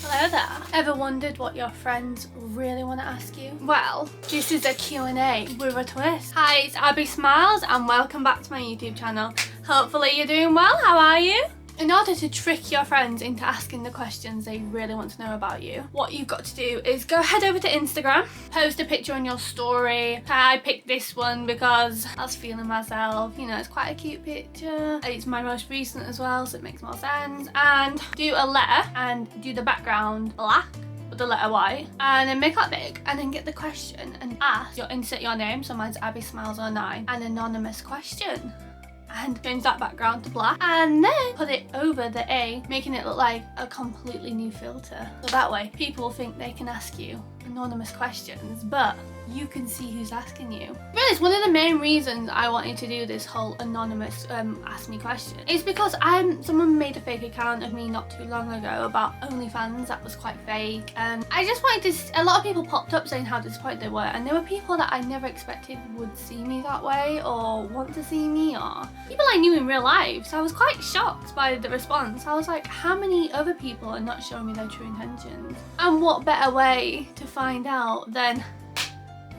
Hello there. Ever wondered what your friends really want to ask you? Well, this is a Q&A with a twist. Hi, it's Abby Smiles and welcome back to my YouTube channel. Hopefully you're doing well. How are you? In order to trick your friends into asking the questions they really want to know about you, what you've got to do is go head over to Instagram, post a picture on your story. I picked this one because I was feeling myself. You know, it's quite a cute picture. It's my most recent as well, so it makes more sense. And do a letter and do the background black with the letter white, and then make that big, and then get the question and ask, insert your name, so mine's Abby Smiles 09, an anonymous question. And change that background to black and then put it over the A, making it look like a completely new filter. So that way people think they can ask you anonymous questions, but you can see who's asking you. Really, it's one of the main reasons I wanted to do this whole anonymous ask me question is because someone made a fake account of me not too long ago about OnlyFans that was quite fake, and I just wanted to, a lot of people popped up saying how disappointed they were, and there were people that I never expected would see me that way or want to see me, or people I knew in real life. So I was quite shocked by the response. I was like, how many other people are not showing me their true intentions? And what better way to find out than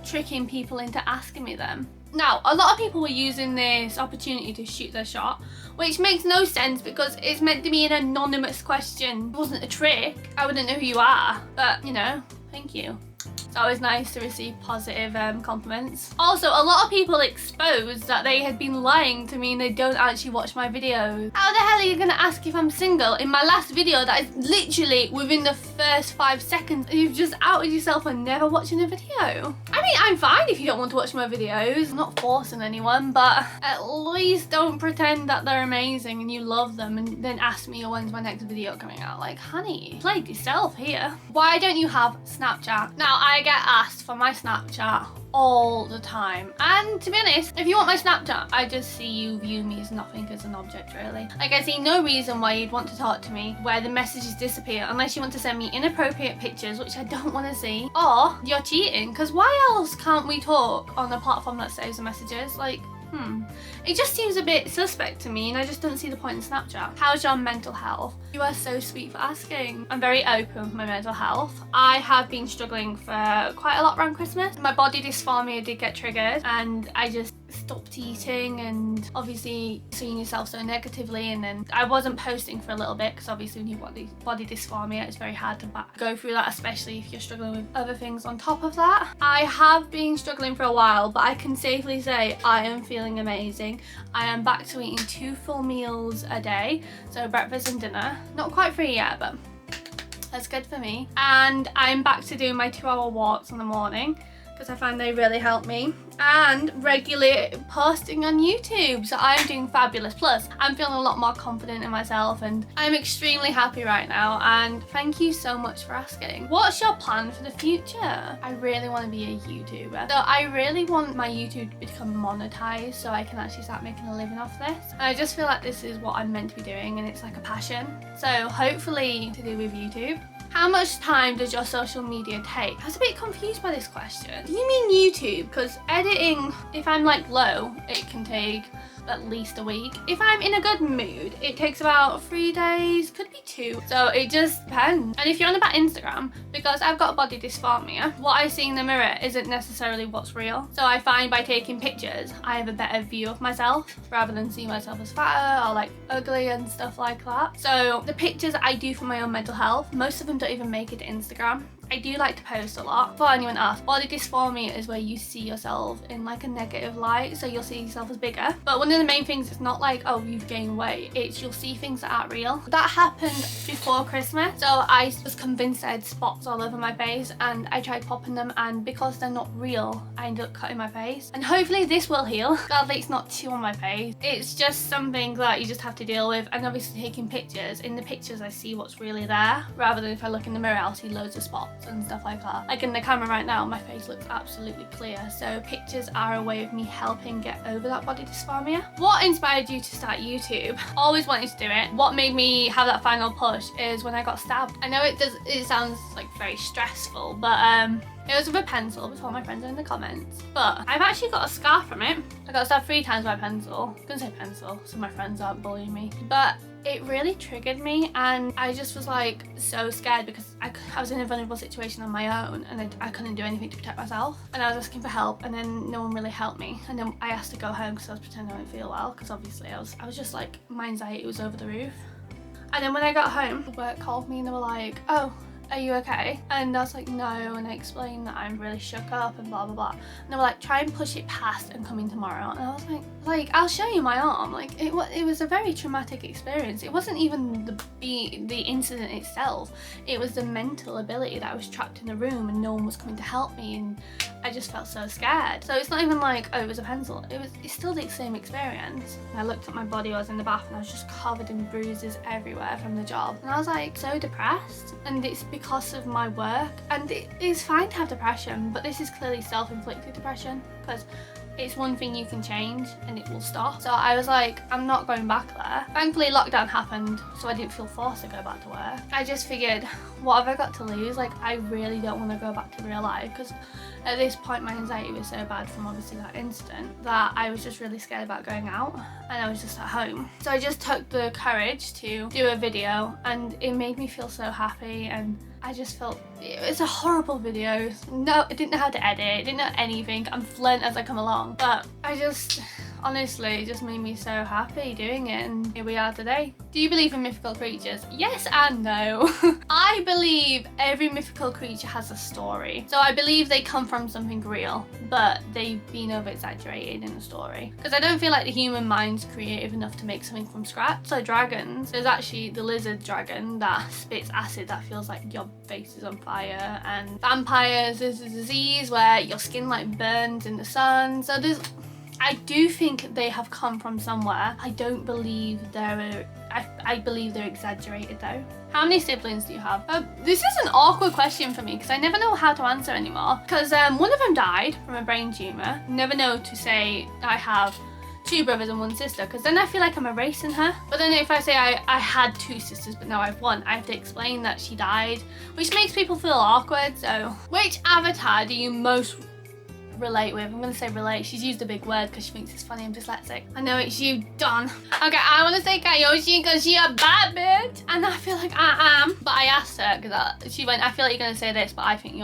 tricking people into asking me them? Now, a lot of people were using this opportunity to shoot their shot, which makes no sense because it's meant to be an anonymous question. It wasn't a trick. I wouldn't know who you are, but you know, thank you. It's always nice to receive positive compliments. Also, a lot of people exposed that they had been lying to me and they don't actually watch my videos. How the hell are you gonna ask if I'm single in my last video that is literally within the first 5 seconds? You've just outed yourself for never watching a video. I mean, I'm fine if you don't want to watch my videos. I'm not forcing anyone, but at least don't pretend that they're amazing and you love them and then ask me when's my next video coming out. Like, honey, played yourself here. Why don't you have Snapchat? Now, I get asked for my Snapchat all the time, and to be honest, if you want my Snapchat, I just see you view me as nothing, as an object, really. Like, I see no reason why you'd want to talk to me where the messages disappear unless you want to send me inappropriate pictures, which I don't want to see, or you're cheating, because why else can't we talk on a platform that saves the messages? Like, it just seems a bit suspect to me, and I just don't see the point in Snapchat. How's your mental health? You are so sweet for asking. I'm very open with my mental health. I have been struggling for quite a lot around Christmas. My body dysphormia did get triggered, and I just stopped eating and obviously seeing yourself so negatively, and then I wasn't posting for a little bit because obviously when you've got body dysphormia, it's very hard to go through that, especially if you're struggling with other things on top of that. I have been struggling for a while, but I can safely say I am feeling amazing. I am back to eating 2 full meals a day, so breakfast and dinner. Not quite 3 yet, but that's good for me. And I'm back to doing my 2-hour walks in the morning because I find they really help me, and regularly posting on YouTube. So I'm doing fabulous. Plus, I'm feeling a lot more confident in myself and I'm extremely happy right now, and thank you so much for asking. What's your plan for the future? I really want to be a YouTuber. So I really want my YouTube to become monetized so I can actually start making a living off this. And I just feel like this is what I'm meant to be doing, and it's like a passion. So hopefully to do with YouTube. How much time does your social media take? I was a bit confused by this question. Do you mean YouTube? Because editing, if I'm like low, it can take at least a week. If I'm in a good mood, it takes about 3 days, could be 2. So it just depends. And if you're on about Instagram, because I've got body dysphormia, what I see in the mirror isn't necessarily what's real. So I find by taking pictures, I have a better view of myself rather than seeing myself as fatter or like ugly and stuff like that. So the pictures I do for my own mental health, most of them don't even make it to Instagram. I do like to post a lot. Before anyone asks, body dysphormia is where you see yourself in like a negative light, so you'll see yourself as bigger. But one of the main things is not like, oh, you've gained weight, it's you'll see things that aren't real. That happened before Christmas, so I was convinced I had spots all over my face, and I tried popping them, and because they're not real, I ended up cutting my face. And hopefully this will heal. Sadly, it's not too on my face. It's just something that you just have to deal with, and obviously taking pictures. In the pictures, I see what's really there, rather than if I look in the mirror, I'll see loads of spots and stuff like that. Like in the camera right now, my face looks absolutely clear, so pictures are a way of me helping get over that body dysphormia. What inspired you to start YouTube? Always wanted to do it. What made me have that final push is when I got stabbed. I know it sounds like very stressful, but it was with a pencil, before my friends are in the comments. But I've actually got a scar from it. I got stabbed 3 times by a pencil. I was gonna say pencil, so my friends aren't bullying me. But it really triggered me, and I just was like so scared because I was in a vulnerable situation on my own, and I couldn't do anything to protect myself, and I was asking for help, and then no one really helped me, and then I asked to go home because I was pretending I didn't feel well, because obviously I was just like, my anxiety was over the roof. And then when I got home, work called me and they were like, oh, are you okay? And I was like, no, and I explained that I'm really shook up and blah blah blah, and they were like, try and push it past and come in tomorrow. And I was like I'll show you my arm. Like it was a very traumatic experience. It wasn't even the incident itself, it was the mental ability that I was trapped in a room and no one was coming to help me, and I just felt so scared. So it's not even like, oh, it was a pencil, it's still the same experience. And I looked at my body, I was in the bath and I was just covered in bruises everywhere from the job, and I was like so depressed, and it's because of my work. And it is fine to have depression, but this is clearly self-inflicted depression, because it's one thing you can change and it will stop. So I was like, I'm not going back there. Thankfully lockdown happened, so I didn't feel forced to go back to work. I just figured, what have I got to lose? Like, I really don't want to go back to real life, because at this point my anxiety was so bad from obviously that incident that I was just really scared about going out, and I was just at home. So I just took the courage to do a video, and it made me feel so happy, and I just felt it was a horrible video. No, I didn't know how to edit, I didn't know anything. I'm learnt as I come along, but I just, honestly, it just made me so happy doing it, and here we are today. Do you believe in mythical creatures? Yes and no. I believe every mythical creature has a story. So I believe they come from something real, but they've been over exaggerated in the story. Because I don't feel like the human mind's creative enough to make something from scratch. So dragons, there's actually the lizard dragon that spits acid that feels like your face is on fire, and vampires, there's a disease where your skin like burns in the sun. So I do think they have come from somewhere. I don't believe I believe they're exaggerated though. How many siblings do you have? This is an awkward question for me because I never know how to answer anymore. Because one of them died from a brain tumour. Never know to say I have 2 brothers and 1 sister, because then I feel like I'm erasing her. But then if I say I had 2 sisters but now I have 1, I have to explain that she died, which makes people feel awkward. So which avatar do you most relate with? I'm gonna say relate. She's used a big word because she thinks it's funny. I'm dyslexic. I know it's you, Don. Okay, I want to say Kayoshi because she a bad bitch, and I feel like I am. But I asked her because she went, I feel like you're gonna say this, but I think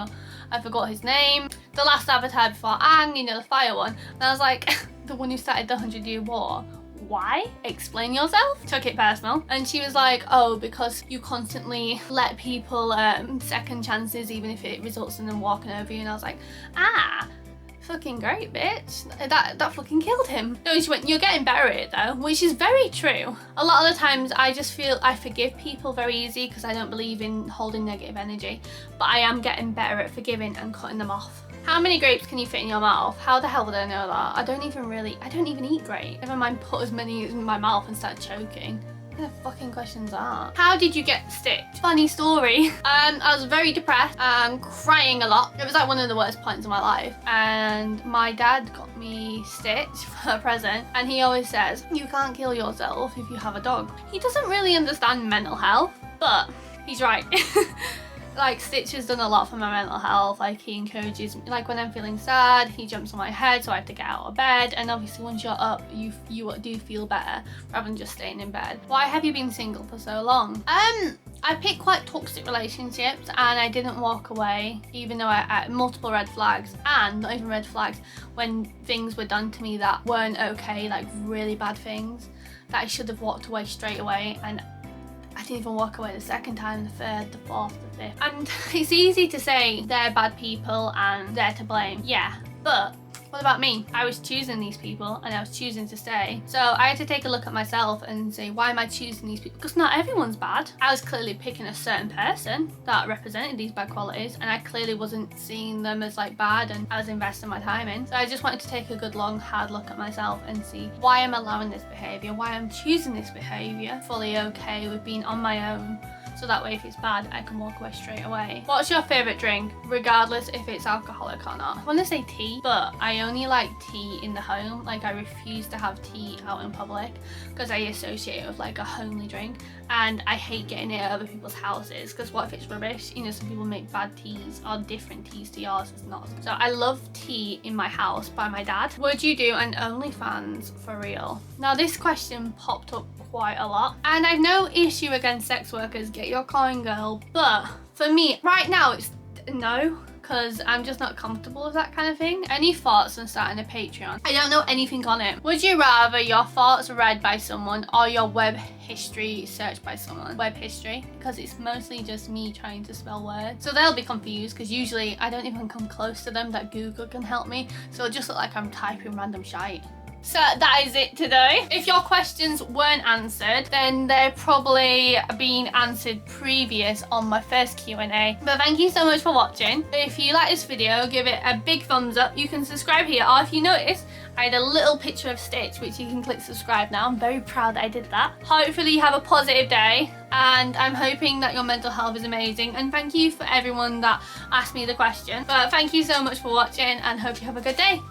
I forgot his name. The last avatar before Aang, you know, the fire one. And I was like, the one who started the 100-year war. Why? Explain yourself. Took it personal. And she was like, oh, because you constantly let people second chances even if it results in them walking over you. And I was like, fucking great, bitch. That fucking killed him. No, she went, you're getting better at it though, which is very true. A lot of the times I just feel I forgive people very easy because I don't believe in holding negative energy, but I am getting better at forgiving and cutting them off. How many grapes can you fit in your mouth? How the hell would I know that? I don't even eat grapes. Never mind put as many in my mouth and start choking. What kind of fucking questions are? How did you get stitched? Funny story. I was very depressed and crying a lot. It was like one of the worst points of my life. And my dad got me stitched for a present. And he always says, you can't kill yourself if you have a dog. He doesn't really understand mental health, but he's right. Like, Stitch has done a lot for my mental health. Like, he encourages me, like when I'm feeling sad, he jumps on my head so I have to get out of bed, and obviously once you're up you do feel better rather than just staying in bed. Why have you been single for so long? I picked quite toxic relationships and I didn't walk away, even though I had multiple red flags, and not even red flags, when things were done to me that weren't okay, like really bad things that I should have walked away straight away, and I didn't even walk away the second time, the third, the fourth, the fifth. And it's easy to say they're bad people and they're to blame. Yeah, but what about me? I was choosing these people and I was choosing to stay. So I had to take a look at myself and say, why am I choosing these people? Because not everyone's bad. I was clearly picking a certain person that represented these bad qualities, and I clearly wasn't seeing them as like bad, and I was investing my time in. So I just wanted to take a good long hard look at myself and see why I'm allowing this behaviour, why I'm choosing this behaviour, fully okay with being on my own. So that way if it's bad, I can walk away straight away. What's your favourite drink, regardless if it's alcoholic or not? I want to say tea, but I only like tea in the home. Like, I refuse to have tea out in public because I associate it with like a homely drink, and I hate getting it at other people's houses because what if it's rubbish? You know, some people make bad teas or different teas to yours. It's not. So I love tea in my house by my dad. Would you do an OnlyFans for real? Now this question popped up quite a lot. And I've no issue against sex workers, get your coin girl, but for me right now it's no, because I'm just not comfortable with that kind of thing. Any thoughts on starting a Patreon? I don't know anything on it. Would you rather your thoughts read by someone or your web history searched by someone? Web history, because it's mostly just me trying to spell words. So they'll be confused because usually I don't even come close to them that Google can help me. So it'll just look like I'm typing random shite. So that is it today. If your questions weren't answered, then they're probably been answered previous on my first Q&A. But thank you so much for watching. If you like this video, give it a big thumbs up. You can subscribe here, or if you notice, I had a little picture of Stitch, which you can click subscribe now. I'm very proud that I did that. Hopefully you have a positive day, and I'm hoping that your mental health is amazing. And thank you for everyone that asked me the question. But thank you so much for watching, and hope you have a good day.